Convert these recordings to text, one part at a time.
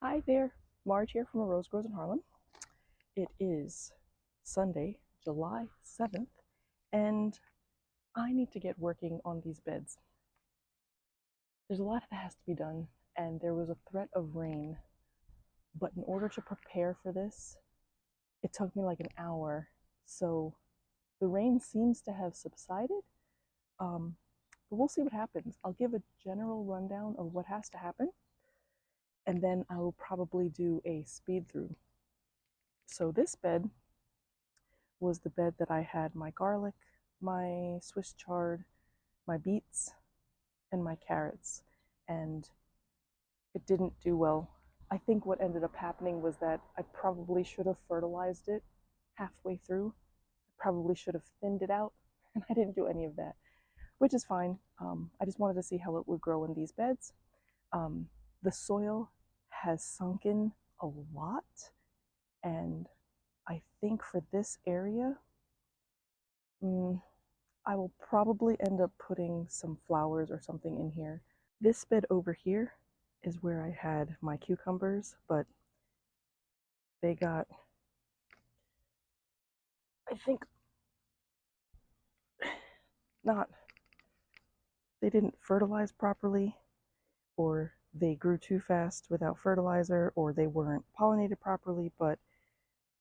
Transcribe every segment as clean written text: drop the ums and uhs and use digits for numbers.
Hi there, Marge here from A Rose Grows in Harlem. It is Sunday, July 7th, and I need to get working on these beds. There's a lot that has to be done, and there was a threat of rain, but in order to prepare for this, it took me like an hour. So the rain seems to have subsided, um, but we'll see what happens. I'll give a general rundown of what has to happen, and then I will probably do a speed through. So this bed was the bed that I had my garlic, my Swiss chard, my beets, and my carrots. And it didn't do well. I think what ended up happening was that I probably should have fertilized it halfway through. I probably should have thinned it out, and I didn't do any of that, which is fine. I just wanted to see how it would grow in these beds. Um, the soil has sunken a lot, and I think for this area, I will probably end up putting some flowers or something in here. This bed over here is where I had my cucumbers, but they got, I think, not, they didn't fertilize properly, or they grew too fast without fertilizer, or they weren't pollinated properly, but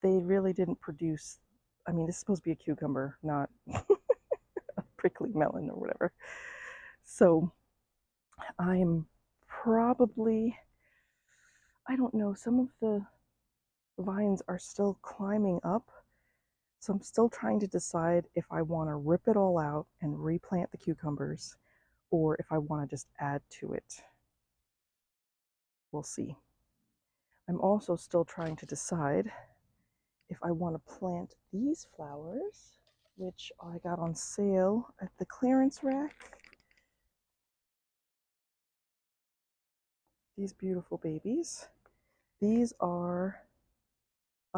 they really didn't produce. I mean, this is supposed to be a cucumber, not a prickly melon or whatever. So I'm probably, I don't know, some of the vines are still climbing up. So I'm still trying to decide if I want to rip it all out and replant the cucumbers or if I want to just add to it. We'll see. I'm also still trying to decide if I want to plant these flowers, which I got on sale at the clearance rack. These beautiful babies. These are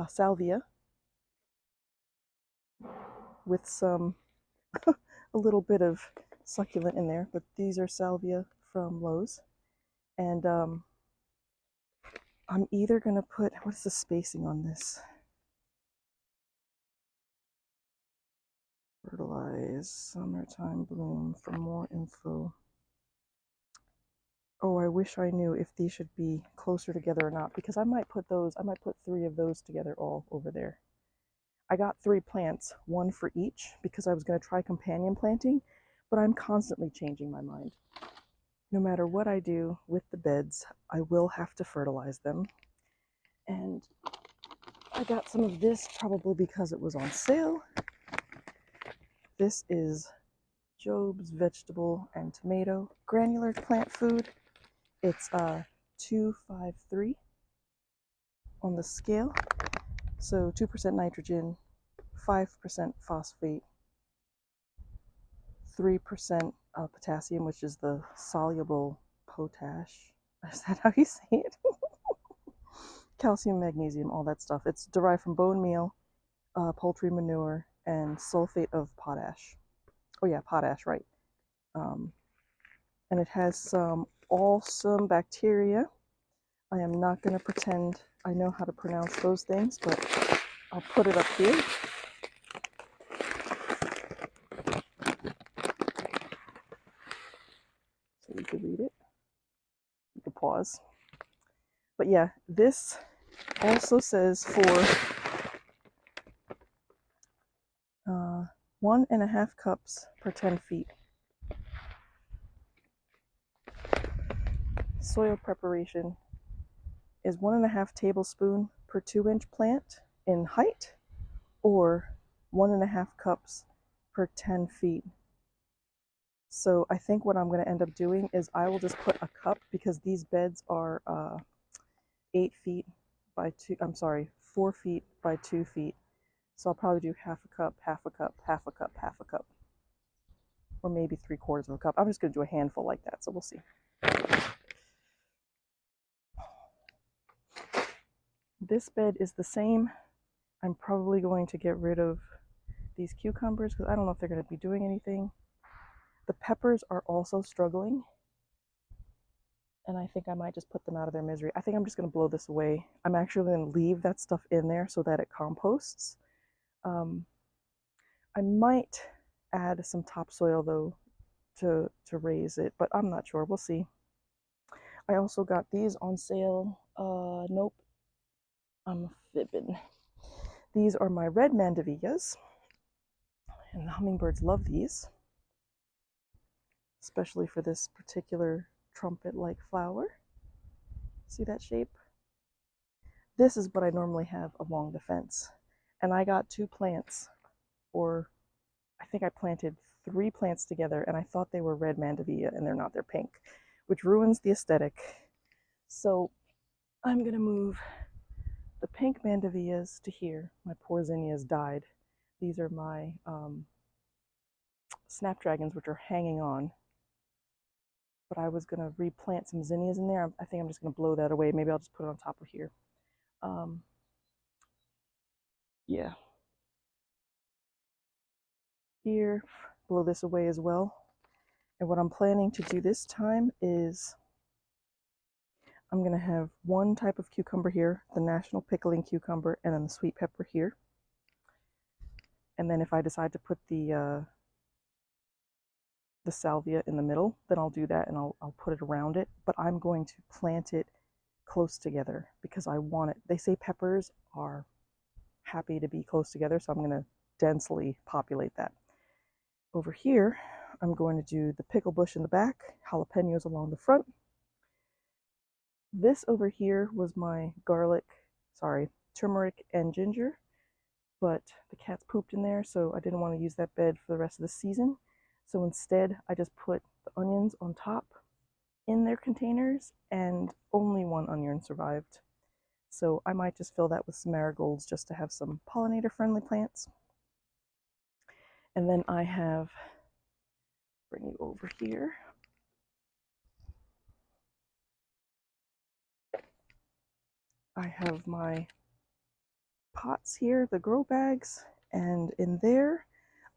salvia with some, a little bit of succulent in there, but these are salvia from Lowe's. And I'm either going to put, what's the spacing on this? Fertilize, summertime bloom for more info. Oh, I wish I knew if these should be closer together or not, because I might put 3 of those together all over there. I got 3 plants, 1 for each, because I was going to try companion planting, but I'm constantly changing my mind. No matter what I do with the beds, I will have to fertilize them. And I got some of this probably because it was on sale. This is Job's vegetable and tomato granular plant food. It's 253 on the scale. So 2% nitrogen, 5% phosphate, 3% potassium, which is the soluble potash. Is that how you say it? Calcium, magnesium, all that stuff. It's derived from bone meal, poultry manure, and sulfate of potash. Oh yeah, potash, right. And it has some awesome bacteria. I am not going to pretend I know how to pronounce those things, but I'll put it up here. So you can read it. You can pause. But yeah, this also says for 1.5 cups per 10 feet. Soil preparation is 1.5 tablespoons per 2-inch plant in height, or 1.5 cups per 10 feet. So I think what I'm going to end up doing is I will just put a cup, because these beds are 8 feet by 2, I'm sorry, 4 feet by 2 feet. So I'll probably do half a cup, half a cup, half a cup, half a cup, or maybe 3/4 of a cup. I'm just going to do a handful like that, so we'll see. This bed is the same. I'm probably going to get rid of these cucumbers because I don't know if they're going to be doing anything. The peppers are also struggling. and I think I might just put them out of their misery. I think I'm just going to blow this away. I'm actually going to leave that stuff in there so that it composts. Um, I might add some topsoil though to raise it, but I'm not sure. We'll see. I also got these on sale. Nope, I'm fibbing. These are my red mandavillas, and the hummingbirds love these, especially for this particular trumpet-like flower. See that shape? This is what I normally have along the fence. And I got 2 plants, or I think I planted 3 plants together, and I thought they were red mandevilla, and they're not, they're pink, which ruins the aesthetic. So I'm going to move the pink mandevillas to here. My poor zinnias died. These are my snapdragons, which are hanging on. But I was going to replant some zinnias in there. I think I'm just going to blow that away. Maybe I'll just put it on top of here. Yeah. Here, blow this away as well. And what I'm planning to do this time is I'm going to have one type of cucumber here, the national pickling cucumber, and then the sweet pepper here. And then if I decide to put the salvia in the middle, then I'll do that and I'll put it around it. But I'm going to plant it close together because I want it. They say peppers are happy to be close together, so I'm going to densely populate that. Over here, I'm going to do the pickle bush in the back, jalapenos along the front. This over here was my turmeric and ginger, but the cats pooped in there, so I didn't want to use that bed for the rest of the season. So instead, I just put the onions on top in their containers, and only one onion survived. So I might just fill that with some marigolds just to have some pollinator-friendly plants. And then I have, bring you over here. I have my pots here, the grow bags, and in there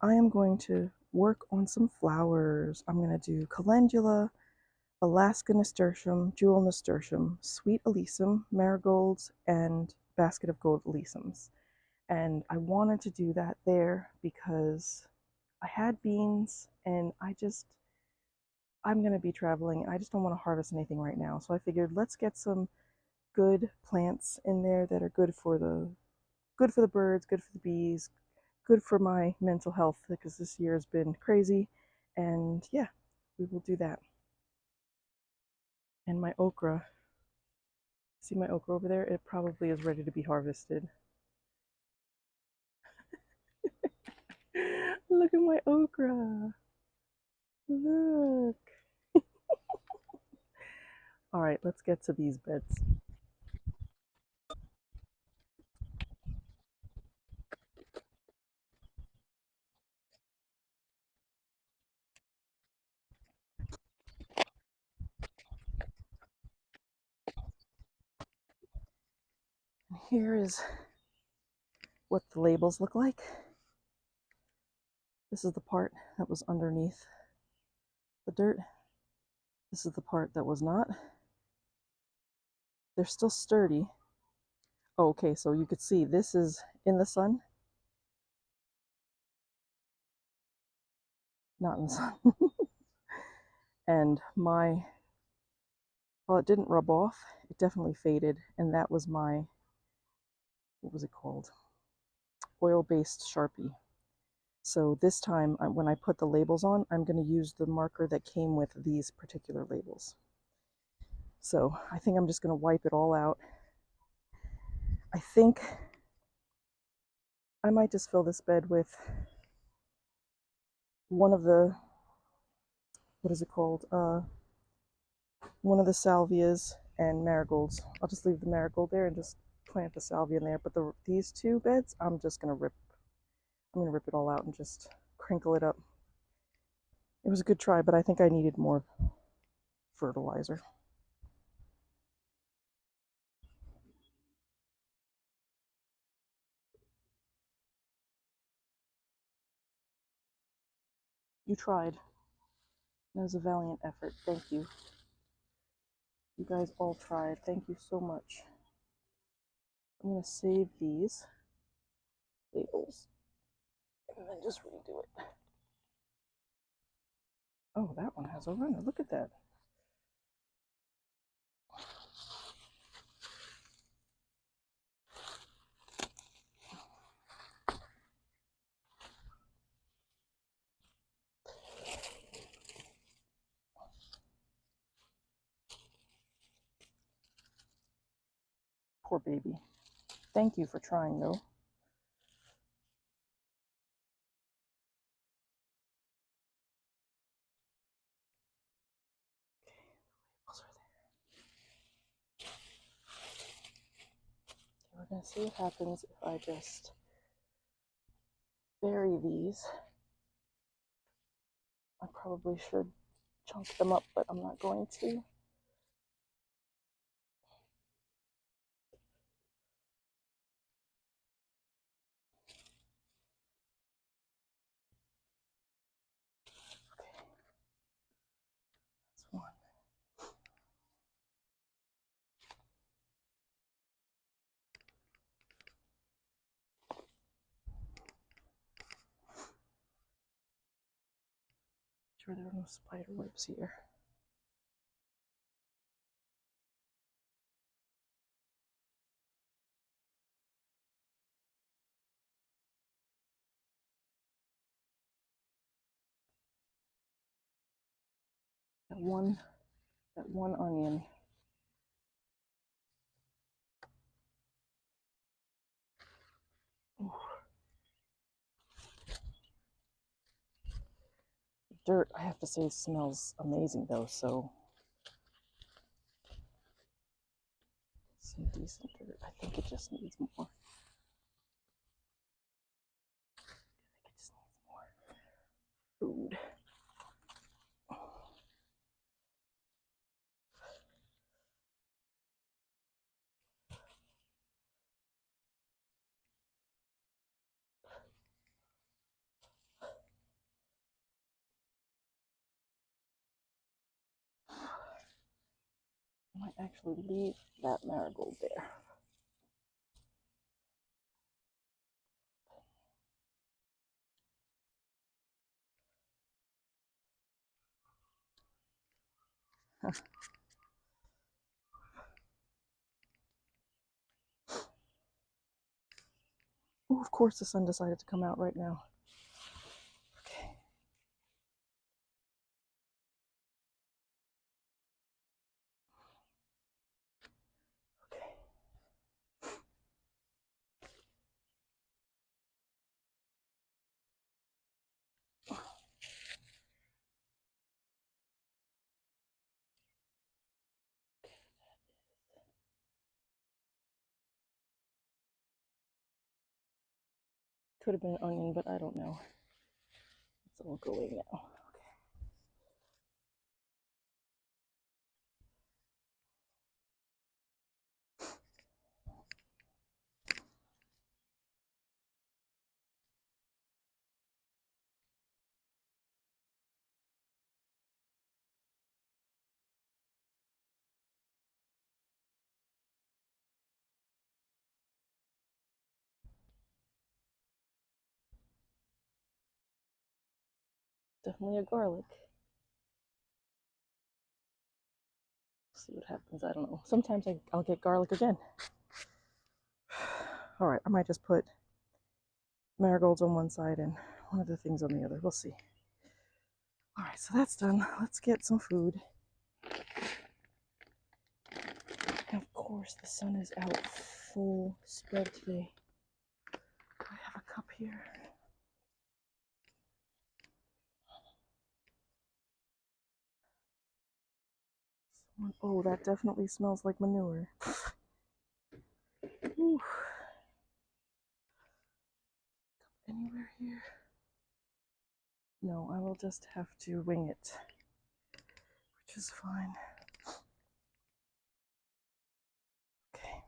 I am going to work on some flowers. I'm going to do calendula, Alaska nasturtium, jewel nasturtium, sweet alyssum, marigolds, and basket of gold alyssums. And I wanted to do that there because I had beans and I'm going to be traveling and I just don't want to harvest anything right now. So I figured let's get some good plants in there that are good for the birds, good for the bees, good for my mental health because this year has been crazy. And yeah, we will do that. And my okra, see my okra over there? It probably is ready to be harvested. Look at my okra. Look. All right, let's get to these beds. Here is what the labels look like. This is the part that was underneath the dirt. This is the part that was not. They're still sturdy. Oh, okay, so you could see this is in the sun. Not in the sun. And well, it didn't rub off. It definitely faded. And that was my, what was it called? Oil-based Sharpie. So this time, when I put the labels on, I'm going to use the marker that came with these particular labels. So I think I'm just going to wipe it all out. I think I might just fill this bed with one of the, what is it called? One of the salvias and marigolds. I'll just leave the marigold there and just plant the salvia in there. But these 2 beds, I'm just going to rip. I'm going to rip it all out and just crinkle it up. It was a good try, but I think I needed more fertilizer. You tried. That was a valiant effort. Thank you. You guys all tried. Thank you so much. I'm going to save these labels and then just redo it. Oh, that one has a runner. Look at that. Poor baby. Thank you for trying, though. We're going to see what happens if I just bury these. I probably should chunk them up, but I'm not going to. Okay, that's one. Sure there are no spider webs here. That one onion. Ooh. Dirt, I have to say, smells amazing though, so some decent dirt. I think it just needs more. I think it just needs more food. I might actually leave that marigold there. Oh, of course the sun decided to come out right now. Okay. Okay. Could have been an onion, but I don't know. It's all going now. Okay. Definitely a garlic. See what happens. I don't know. Sometimes I'll get garlic again. All right, I might just put marigolds on one side and one of the things on the other. We'll see. All right, so that's done. Let's get some food. And of course, the sun is out full spread today. I have a cup here. Oh, that definitely smells like manure. Ooh. Anywhere here? No, I will just have to wing it, which is fine. Okay.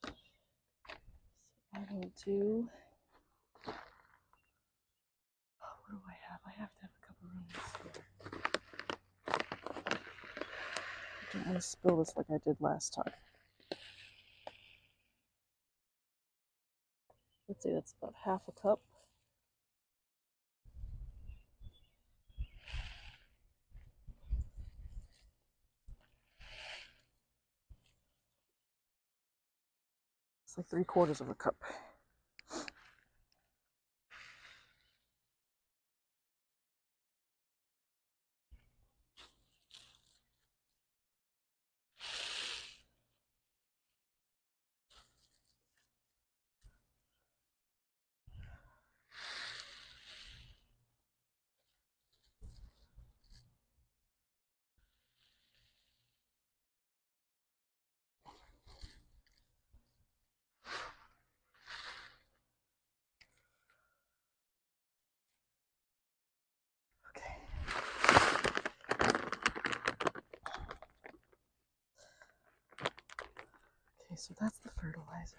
So I will do. Oh, what do I have? I have to have a couple rooms here. I'm gonna spill this like I did last time. Let's say that's about half a cup. It's like 3/4 of a cup. Okay, so that's the fertilizer.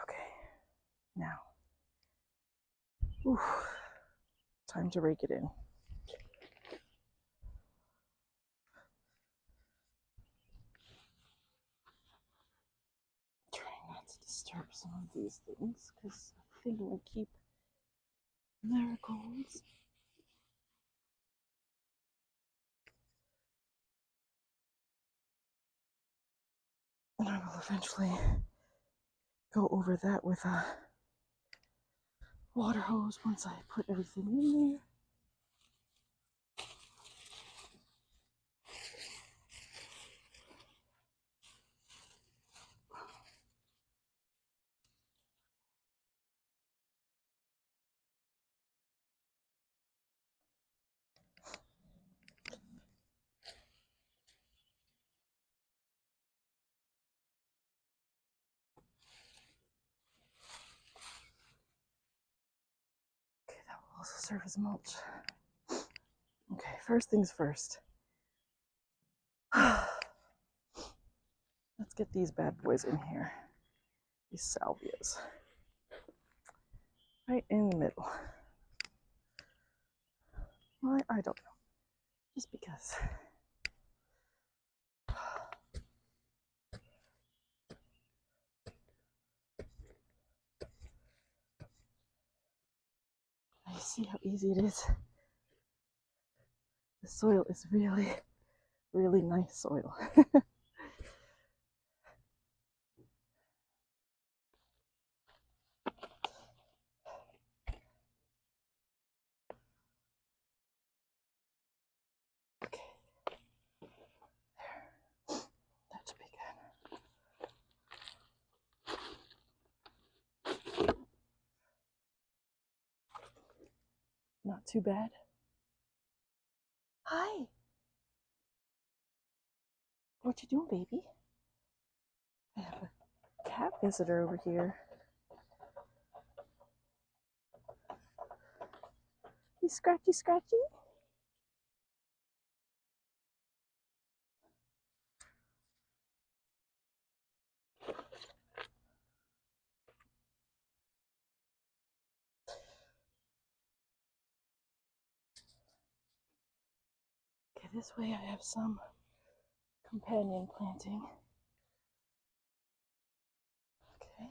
Okay, now, time to rake it in. Trying not to disturb some of these things because I think I'm gonna keep marigolds. And I will eventually go over that with a water hose once I put everything in there. Okay, that will also serve as mulch. Okay, first things first. Let's get these bad boys in here. These salvias. Right in the middle. Why? I don't know. Just because. You see how easy it is? The soil is really, really nice soil. Okay. There. That should be good. Not too bad. Hi. What you doing, baby? I have a cat visitor over here. You scratchy, scratchy? Okay, this way I have some companion planting. Okay.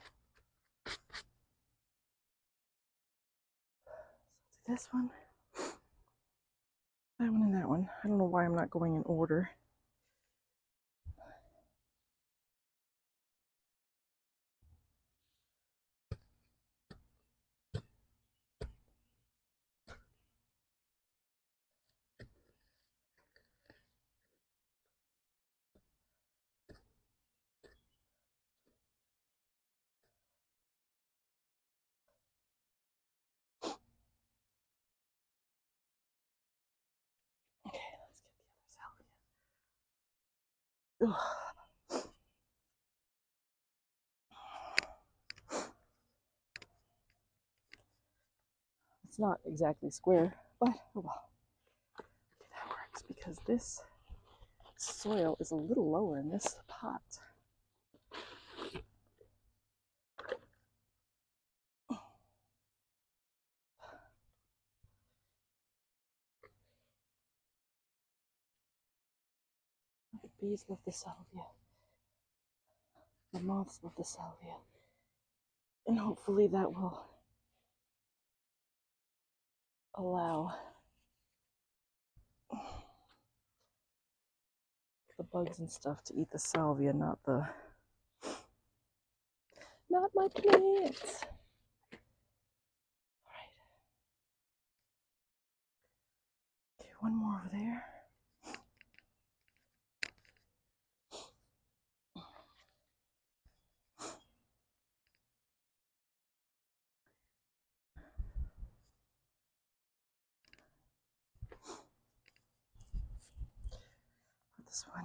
So this one, that one, and that one. I don't know why I'm not going in order. Okay, let's get the other salvia. Ugh. It's not exactly square, but oh well. Okay, that works because this soil is a little lower in this pot. bees love the salvia. The moths love the salvia. And hopefully that will allow the bugs and stuff to eat the salvia, not my plants. All right. Okay, one more over there. Put this one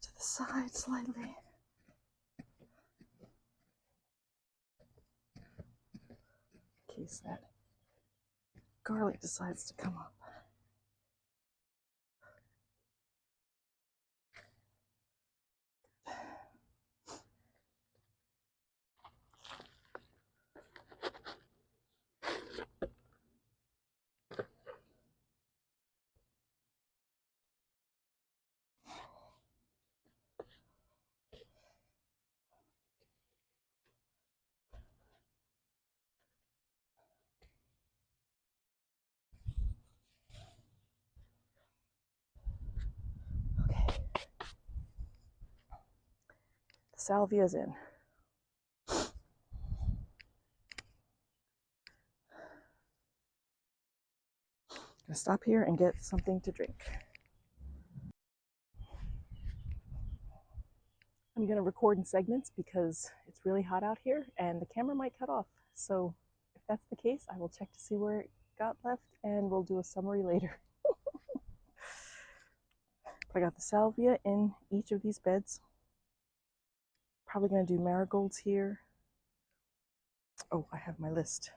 to the side slightly. In case that garlic decides to come up. Okay. The salvia's in. I'm gonna stop here and get something to drink. I'm going to record in segments because it's really hot out here and the camera might cut off. So if that's the case, I will check to see where it got left and we'll do a summary later. I got the salvia in each of these beds. Probably going to do marigolds here. Oh, I have my list.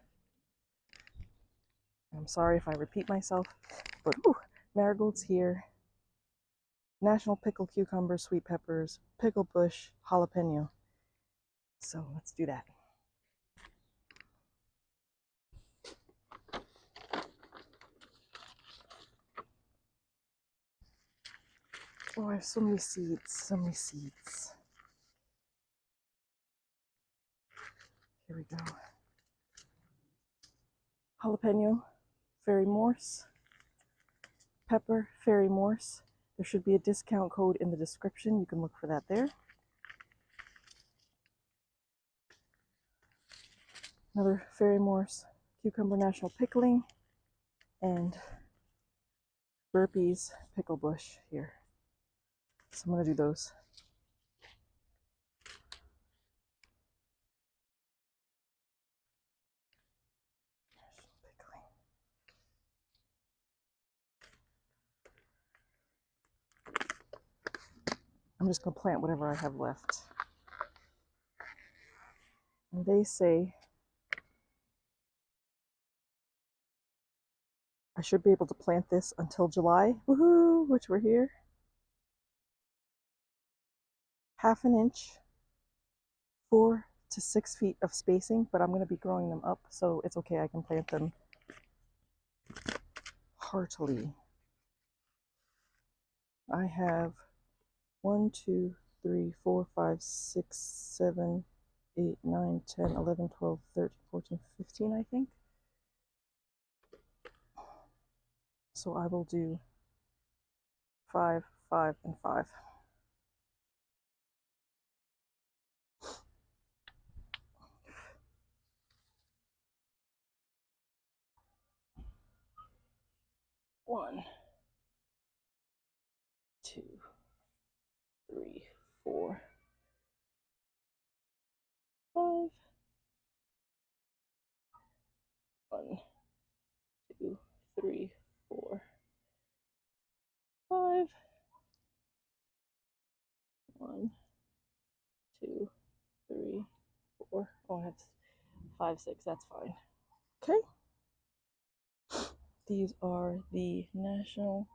I'm sorry if I repeat myself, but marigolds here. National pickle cucumber, sweet peppers, pickle bush, jalapeno. So let's do that. Oh, I have so many seeds, so many seeds. Here we go. Jalapeno, fairy morse, pepper, fairy morse. There should be a discount code in the description. You can look for that there. Another fairy morse, cucumber national pickling, and burpees pickle bush here. So I'm going to do those. I'm just going to plant whatever I have left. And they say I should be able to plant this until July, woohoo, which we're here. 1/2 inch, 4 to 6 feet of spacing, but I'm going to be growing them up, so it's okay. I can plant them heartily. I have 1, 2, 3, 4, 5, 6, 7, 8, 9, 10, 11, 12, 13, 14, 15, I think. So I will do 5, 5, and 5. One, 2, 3, 4, 5. 1, 2, 3, 4, 5. 1, 2, 3, 4. Oh, I have 5, 6. That's fine. Okay. These are the National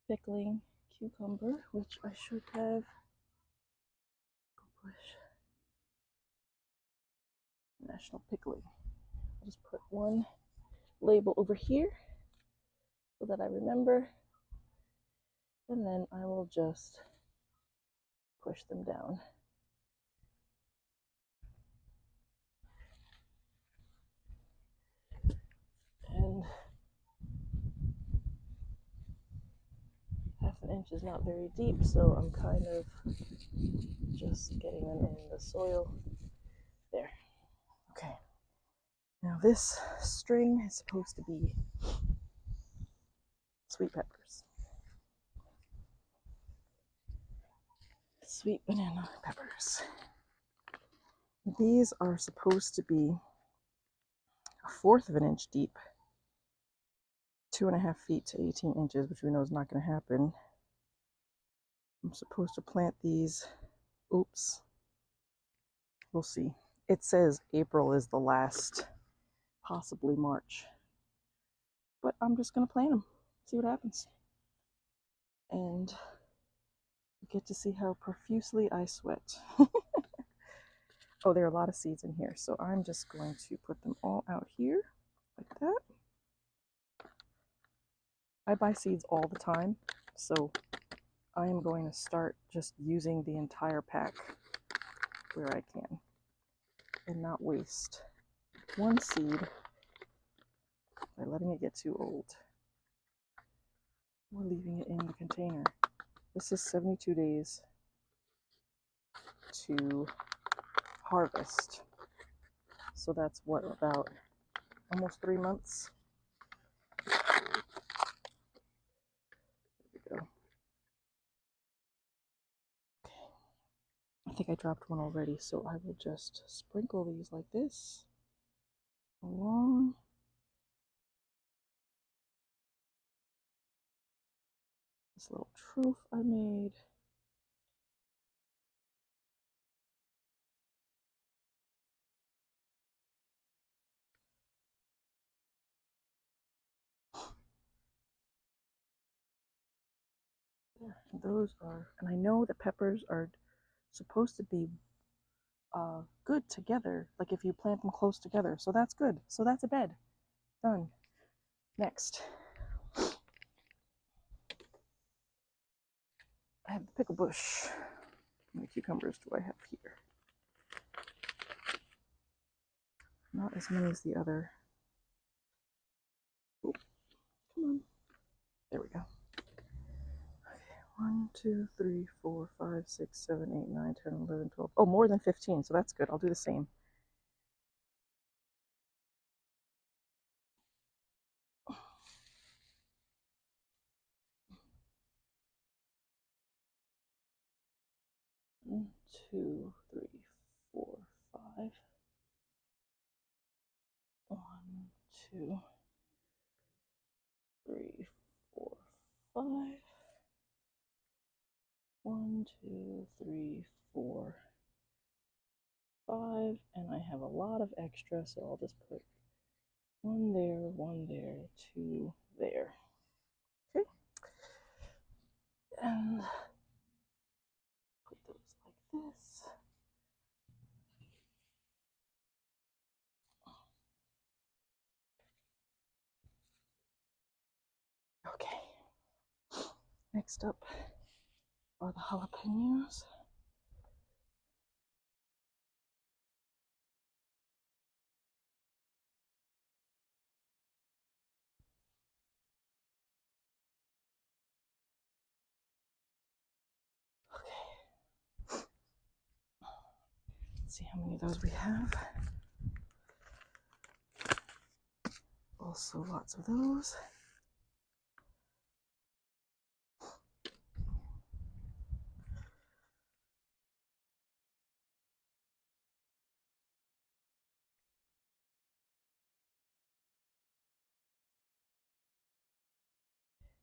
Pickling Cucumber, which I should have. National Pickling. I'll just put one label over here so that I remember. And then I will just push them down. And half an inch is not very deep, so I'm kind of just getting them in the soil. There. Okay. Now this string is supposed to be sweet peppers. Sweet banana peppers. These are supposed to be 1/4 of an inch deep, 2.5 feet to 18 inches, which we know is not going to happen. I'm supposed to plant these. Oops. We'll see. It says April is the last, possibly March. But I'm just going to plant them, see what happens. And you get to see how profusely I sweat. Oh, there are a lot of seeds in here, so I'm just going to put them all out here, like that. I buy seeds all the time, so I am going to start just using the entire pack where I can and not waste one seed by letting it get too old or leaving it in the container. This is 72 days to harvest. So that's what, about almost 3 months? There we go. Okay. I think I dropped one already, so I will just sprinkle these like this along. This little trough I made. There. And those are, and I know that peppers are supposed to be good together, like if you plant them close together. So that's good. So that's a bed. Done. Next, I have the pickle bush. How many cucumbers do I have here? Not as many as the other. Oh, come on. There we go. Okay, 1, 2, 3, 4, 5, 6, 7, 8, 9, 10, 11, 12. Oh, more than 15, so that's good. I'll do the same. One, 2, 3, 4, 5. 1, 2, 3, 4, 5. 1, 2, 3, 4, 5. And I have a lot of extra, so I'll just put 1 there, 2 there. Okay. And put those like this. Okay. Next up are the jalapenos. Okay. Let's see how many of those we have. Also lots of those.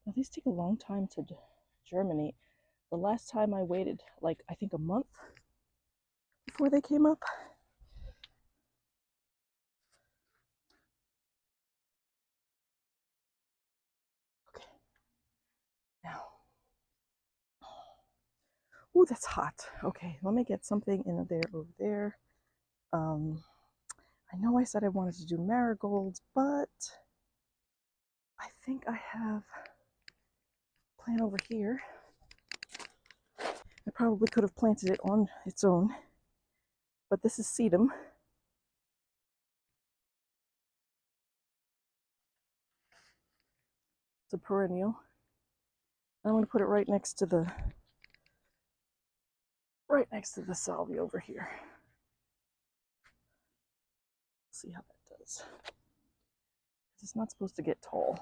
Now these take a long time to germinate. The last time I waited, like I think a month before they came up. Okay. Now. Ooh, that's hot. Okay, let me get something in there over there. I know I said I wanted to do marigolds, but I think I have plant over here. I probably could have planted it on its own, but this is sedum. It's a perennial. I'm going to put it right next to the salvia over here. See how that does. It's not supposed to get tall.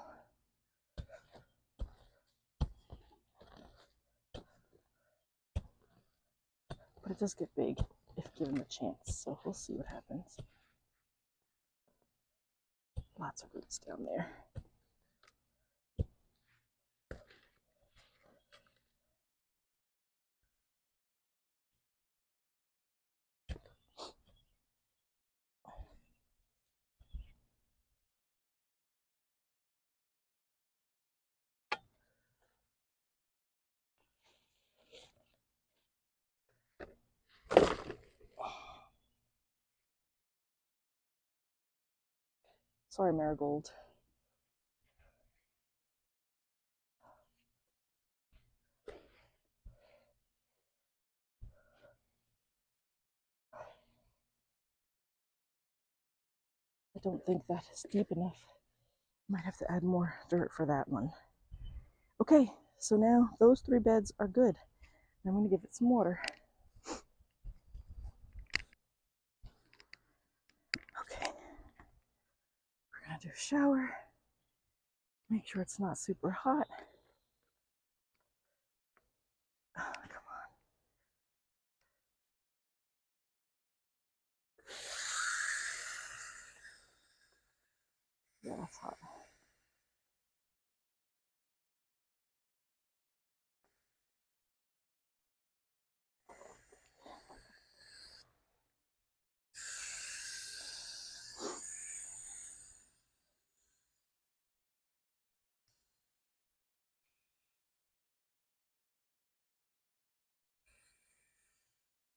But it does get big if given the chance, so we'll see what happens. Lots of roots down there. Sorry, Marigold. I don't think that is deep enough. Might have to add more dirt for that one. Okay, so now those 3 beds are good. I'm going to give it some water. Okay, we're going to do a shower. Make sure it's not super hot. Oh, come on. Yeah, that's hot.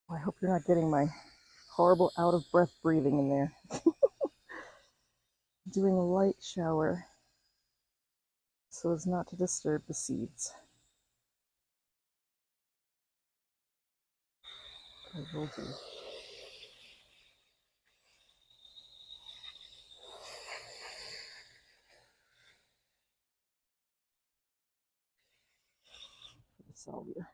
Well, I hope you're not getting my horrible out of breath breathing in there. Doing a light shower so as not to disturb the seeds. I will do. For the salvia.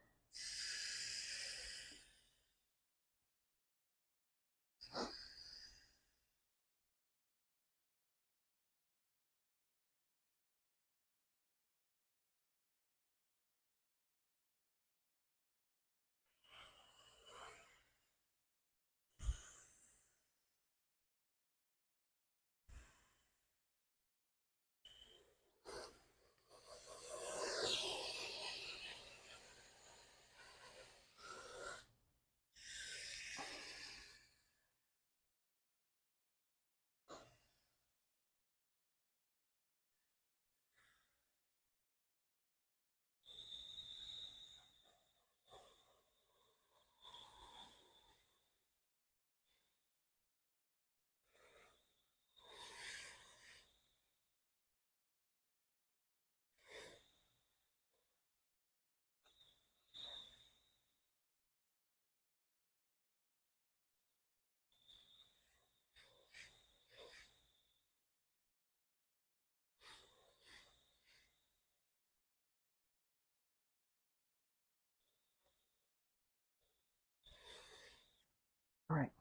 All right,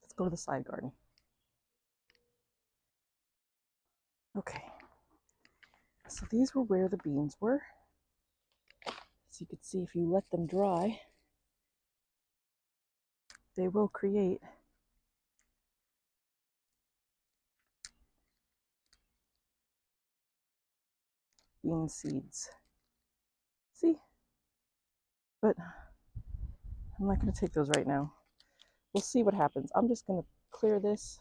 let's go to the side garden. Okay, so these were where the beans were. So you can see if you let them dry, they will create bean seeds. See? But I'm not going to take those right now. We'll see what happens. I'm just going to clear this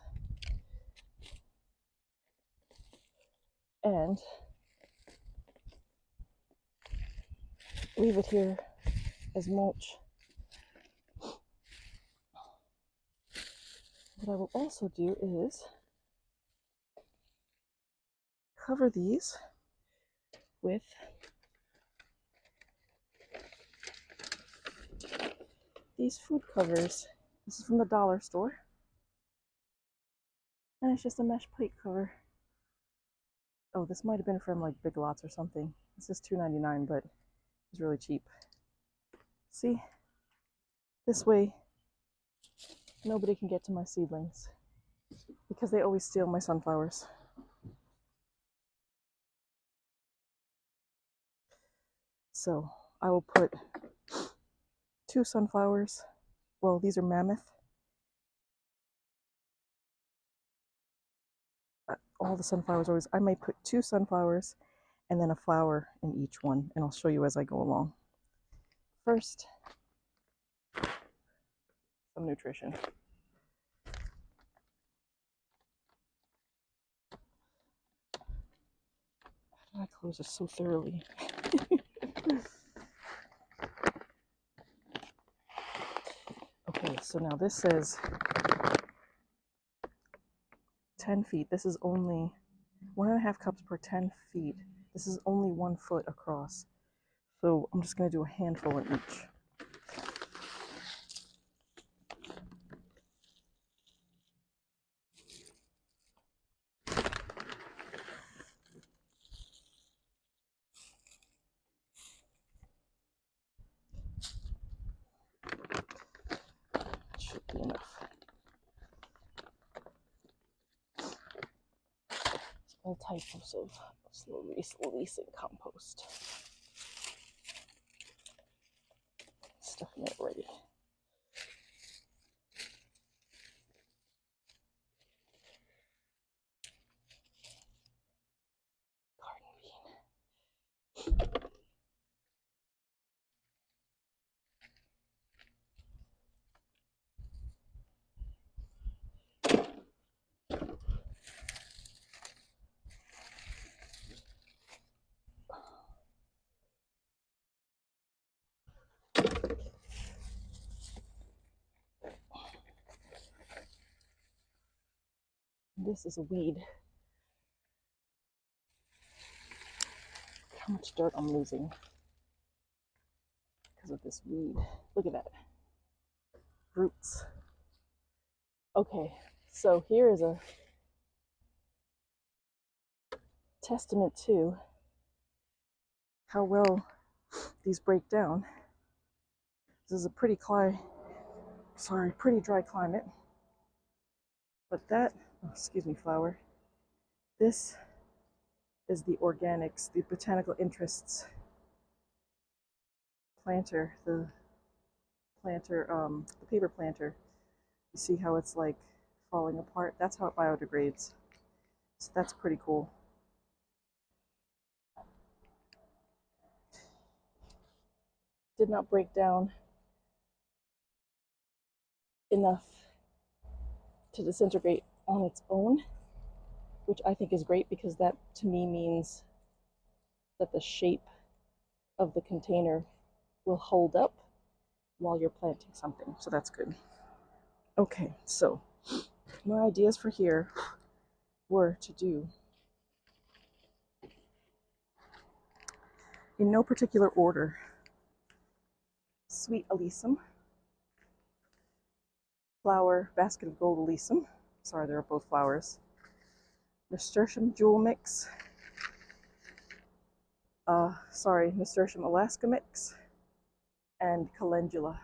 and leave it here as mulch. What I will also do is cover these with these food covers. This is from the dollar store. And it's just a mesh plate cover. Oh, this might have been from like Big Lots or something. This is $2.99, but it's really cheap. See? This way, nobody can get to my seedlings because they always steal my sunflowers. So I will put 2 sunflowers. Well, these are mammoth. All the sunflowers always, I might put 2 sunflowers and then a flower in each one, and I'll show you as I go along. First, some nutrition. How did I close this so thoroughly? Okay, so now this says 10 feet. This is only 1.5 cups per 10 feet. This is only 1 foot across. So I'm just going to do a handful in each. Should be enough. All types of slow releasing compost. Stuffing it already. Garden bean. This is a weed. How much dirt I'm losing because of this weed. Look at that. Roots. Okay, so here is a testament to how well these break down. This is a pretty dry climate. But that, oh, excuse me, flower. This is the organics, the botanical interests planter, the paper planter. You see how it's like falling apart? That's how it biodegrades. So that's pretty cool. Did not break down enough to disintegrate on its own, which I think is great because that to me means that the shape of the container will hold up while you're planting something. So that's good. Okay, so my ideas for here were to do, in no particular order, Sweet Alyssum, Flower Basket of Gold Alyssum, sorry, they're both flowers, Nasturtium Jewel Mix, Nasturtium Alaska Mix, and Calendula.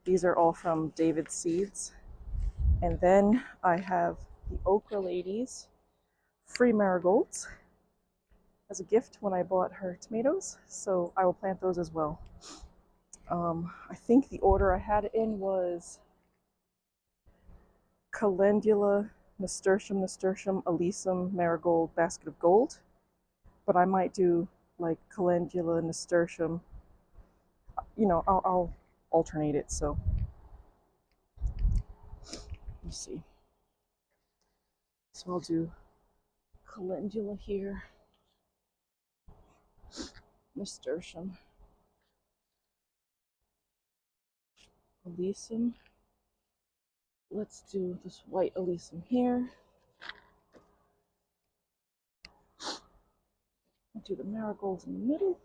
These are all from David's Seeds. And then I have the Okra Ladies free marigolds as a gift when I bought her tomatoes, so I will plant those as well. I think the order I had it in was Calendula, Nasturtium, Alyssum, Marigold, Basket of Gold. But I might do like Calendula, Nasturtium. You know, I'll alternate it. So let's see. So I'll do Calendula here, Nasturtium, Alyssum. Let's do this white Alyssum here. I'll do the marigolds in the middle.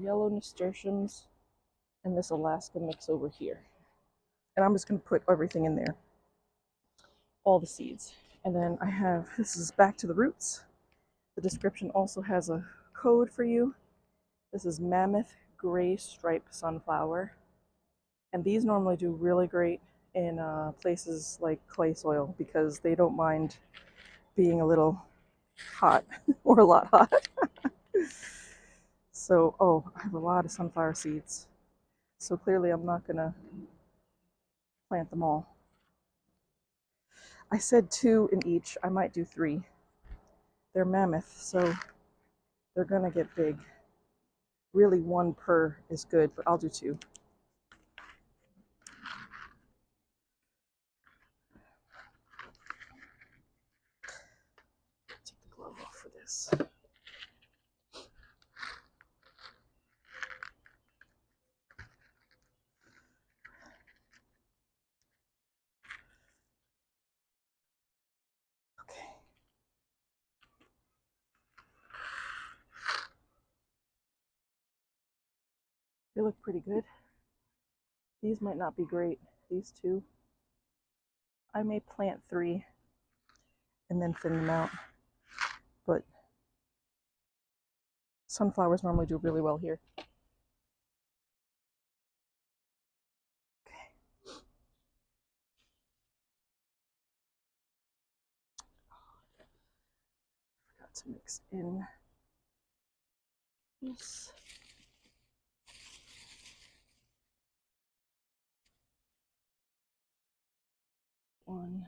yellow nasturtiums, and this Alaska mix over here. And I'm just going to put everything in there, all the seeds. And then I have, this is Back to the Roots. The description also has a code for you. This is Mammoth Gray Stripe Sunflower. And these normally do really great in places like clay soil because they don't mind being a little hot or a lot hot. So, oh, I have a lot of sunflower seeds. So clearly I'm not gonna plant them all. I said 2 in each. I might do 3. They're mammoth, so they're gonna get big. Really 1 per is good, but I'll do 2. Take the glove off for this. Okay. They look pretty good. These might not be great. These 2. I may plant 3 and then thin them out. But sunflowers normally do really well here. Okay. Forgot to mix in this. One,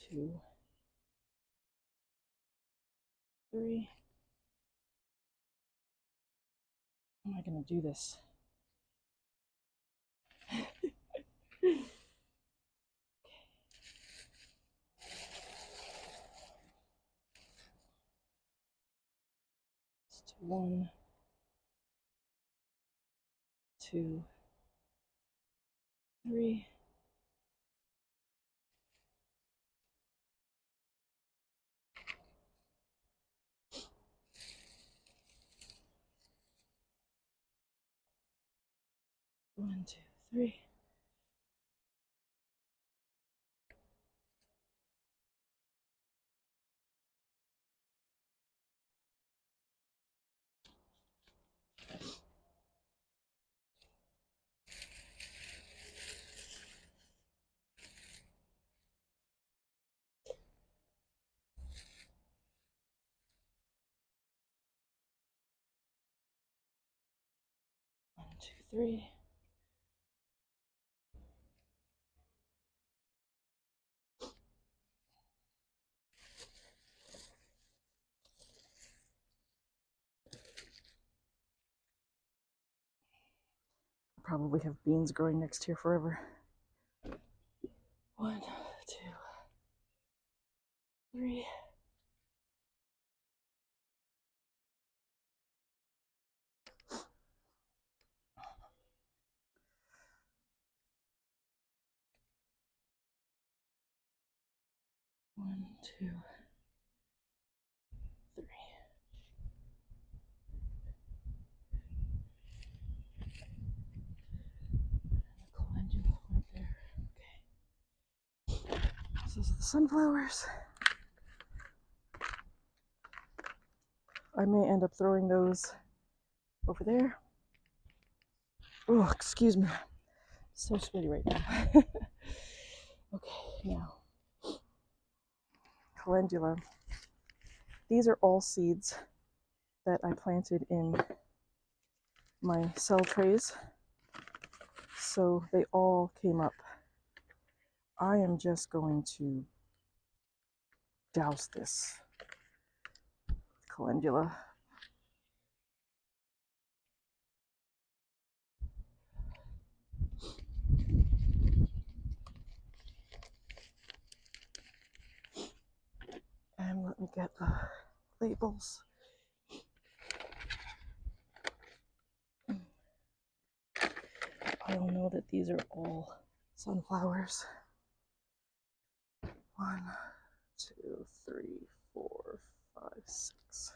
2, 3. How am I going to do this? Okay. Let's do 1, 2, 3. 1, 2, 3. One, two, three. Probably have beans growing next here forever. 1, 2, 3. 1, 2, 3. Calendula went there. Okay. These are the sunflowers. I may end up throwing those over there. Oh, excuse me. So sweaty right now. Okay, now. Calendula. These are all seeds that I planted in my cell trays. So they all came up. I am just going to douse this with calendula. And let me get the labels. I'll know that these are all sunflowers. 1, 2, 3, 4, 5, 6.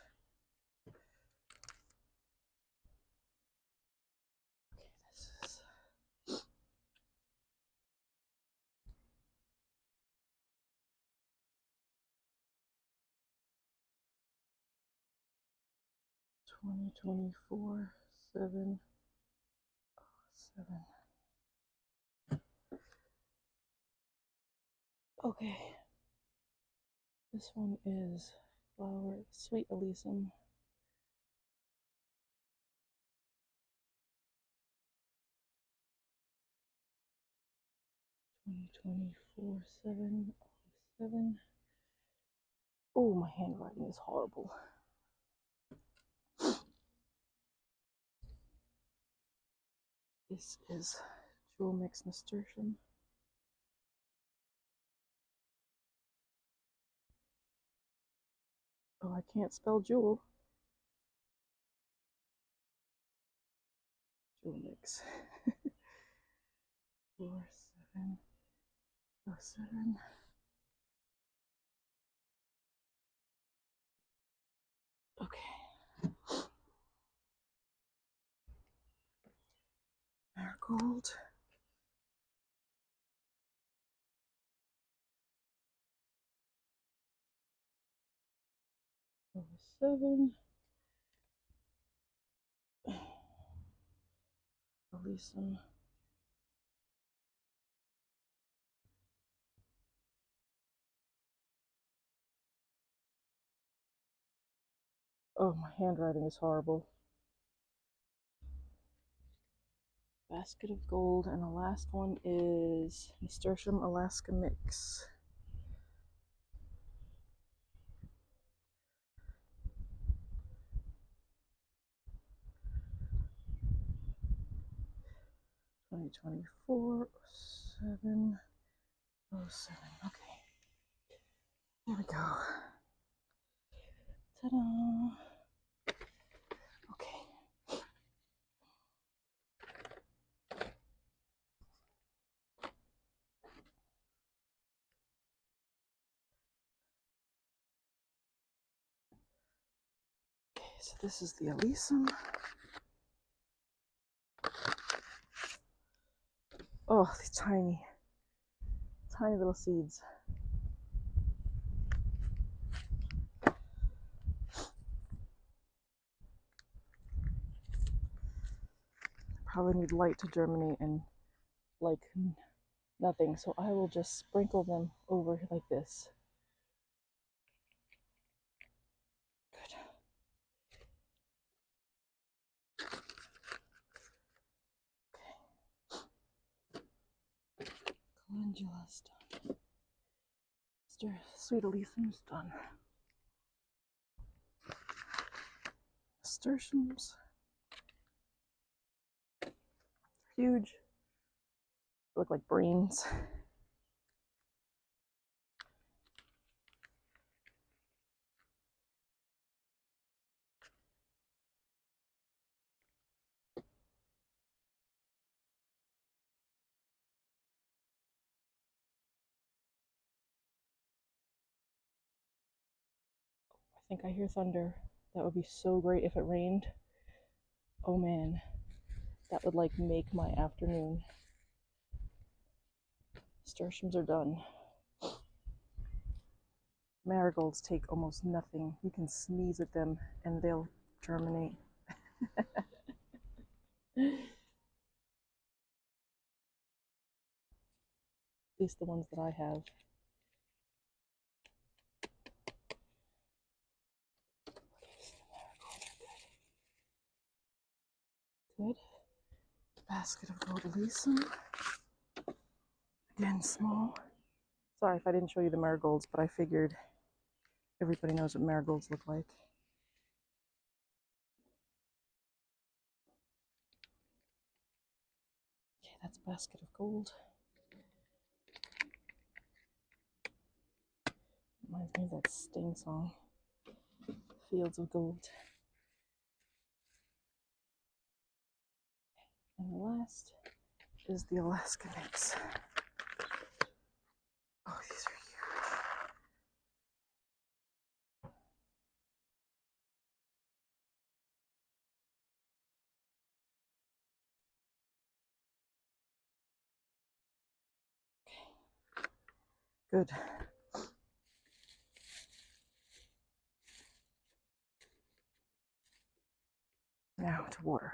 2024 7 7. Okay, this one is flower sweet alyssum. (2024 707). Oh, my handwriting is horrible. This is jewel mix nasturtium. Oh, I can't spell jewel. Jewel mix. 4707. Okay. Marigold. Over 7. Alyssum. Oh, my handwriting is horrible. Basket of gold, and the last one is nasturtium Alaska mix. (2024 707). Okay, there we go. Ta-da! Okay. Okay, so this is the alyssum. Oh, these tiny little seeds. Probably need light to germinate and like nothing, so I will just sprinkle them over like this. Good. Okay. Calendula's done. Sweet alyssum's done. Nasturtiums. Huge. Look like brains. I think I hear thunder. That would be so great if it rained. Oh man, that would like make my afternoon. Nasturtiums are done. Marigolds take almost nothing. You can sneeze at them and they'll germinate. At least the ones that I have. Good. Basket of gold alyssum. Again, small. Sorry if I didn't show you the marigolds, but I figured everybody knows what marigolds look like. Okay, that's basket of gold. Reminds me of that Sting song, Fields of Gold. And the last is the Alaska mix. Oh, these are huge. Okay. Good. Now to water.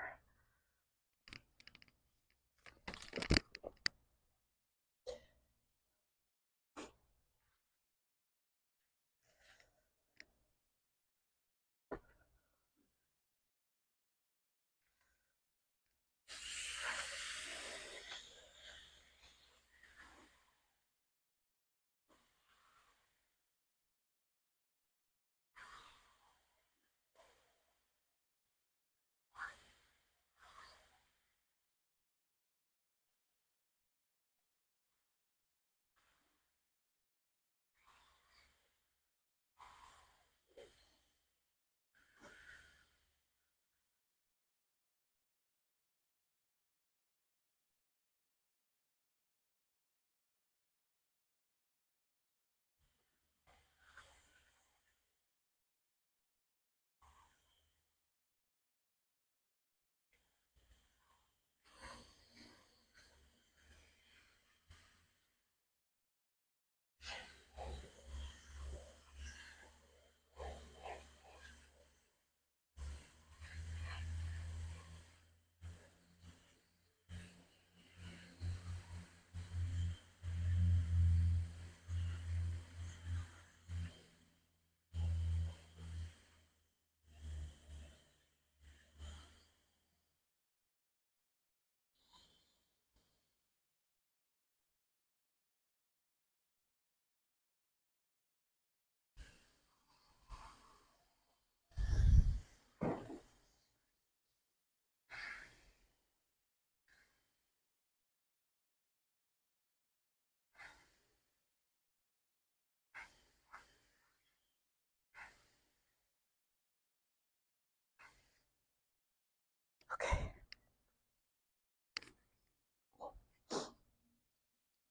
Okay.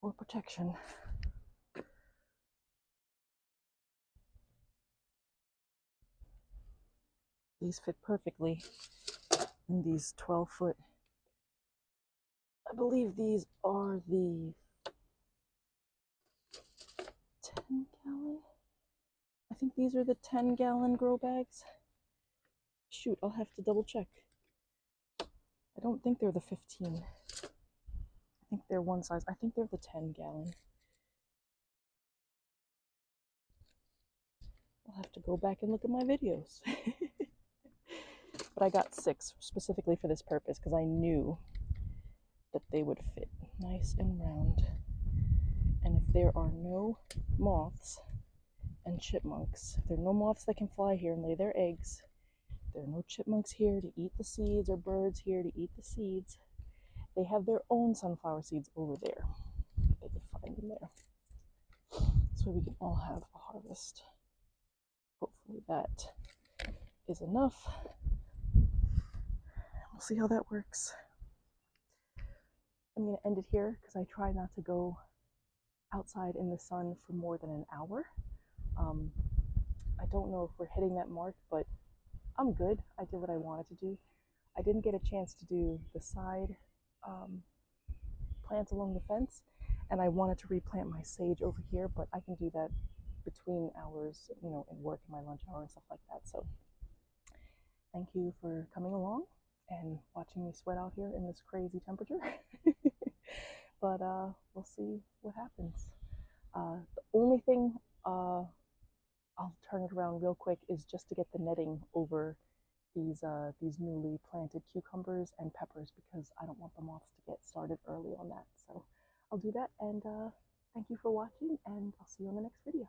For protection. These fit perfectly in these 12-foot. I believe these are the 10-gallon. I think these are the 10-gallon grow bags. Shoot, I'll have to double check. I don't think they're the 15. I think they're one size. I think they're the 10-gallon. I'll have to go back and look at my videos. But I got 6 specifically for this purpose because I knew that they would fit nice and round. And if there are no moths and chipmunks, if there are no moths that can fly here and lay their eggs, there are no chipmunks here to eat the seeds or birds here to eat the seeds. They have their own sunflower seeds over there. They can find them there. So we can all have a harvest. Hopefully that is enough. We'll see how that works. I'm going to end it here because I try not to go outside in the sun for more than an hour. I don't know if we're hitting that mark, but I'm good. I did what I wanted to do. I didn't get a chance to do the side plants along the fence, and I wanted to replant my sage over here, but I can do that between hours, you know, in work and my lunch hour and stuff like that. So thank you for coming along and watching me sweat out here in this crazy temperature. But we'll see what happens. The only thing I'll turn it around real quick is just to get the netting over these newly planted cucumbers and peppers because I don't want the moths to get started early on that. So I'll do that, and thank you for watching, and I'll see you in the next video.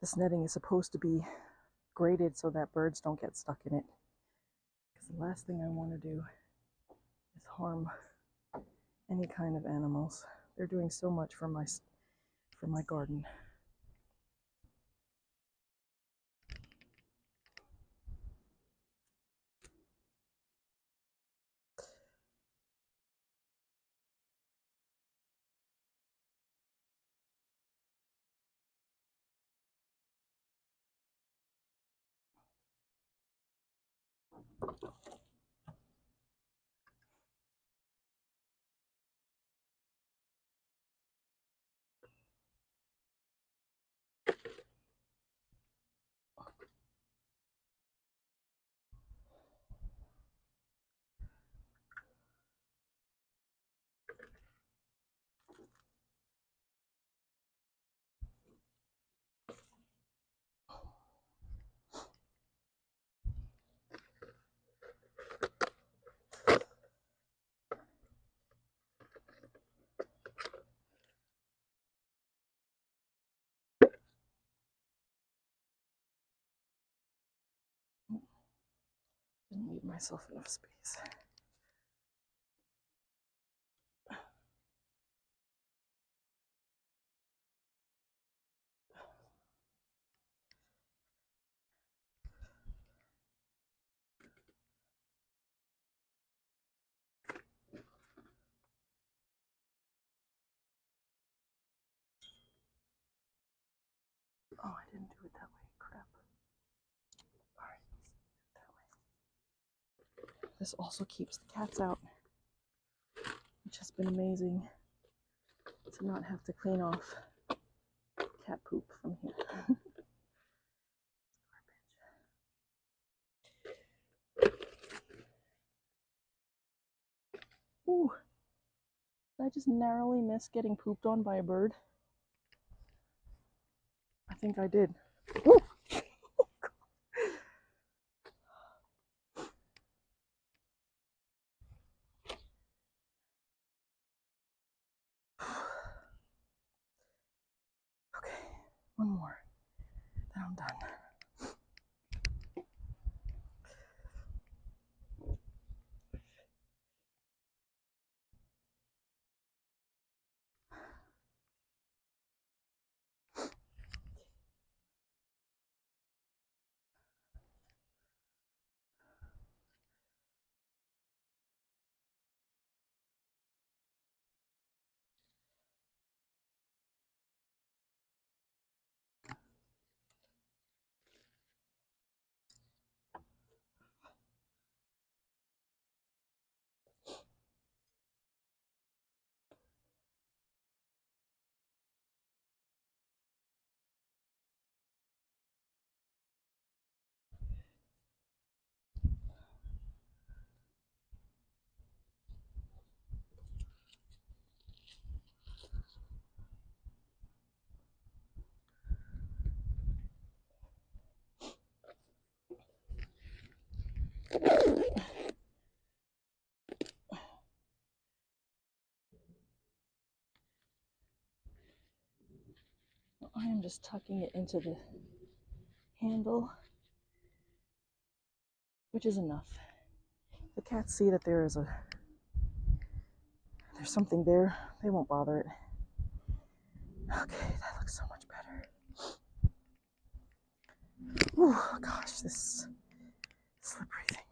This netting is supposed to be graded so that birds don't get stuck in it. Because the last thing I want to do is harm any kind of animals. They're doing so much for my garden. Didn't leave myself enough space. Oh, I didn't do it that way. Crap. All right, that way. This also keeps the cats out, which has been amazing to not have to clean off cat poop from here. Ooh, did I just narrowly miss getting pooped on by a bird? I think I did. Ooh. Okay, one more, then I'm done. I am just tucking it into the handle, which is enough. The cats see that there's something there, they won't bother it. Okay, that looks so much better. Oh gosh, this slippery thing.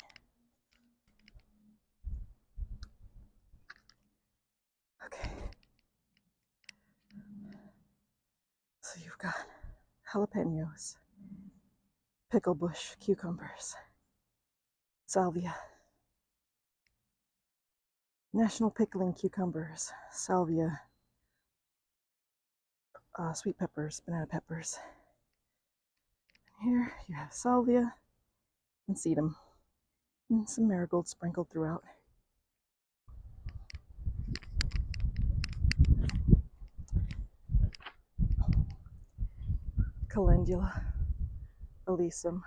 Okay. So you've got jalapenos, pickle bush cucumbers, salvia, national pickling cucumbers, salvia, sweet peppers, banana peppers. And here you have salvia and sedum, and some marigold sprinkled throughout. Calendula, alyssum,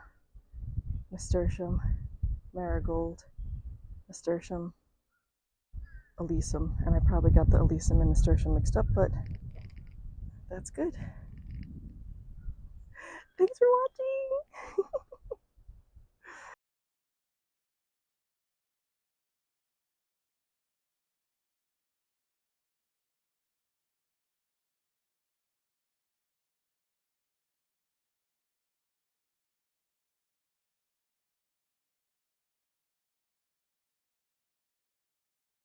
nasturtium, marigold, nasturtium, alyssum, and I probably got the alyssum and nasturtium mixed up, but that's good. Thanks for watching.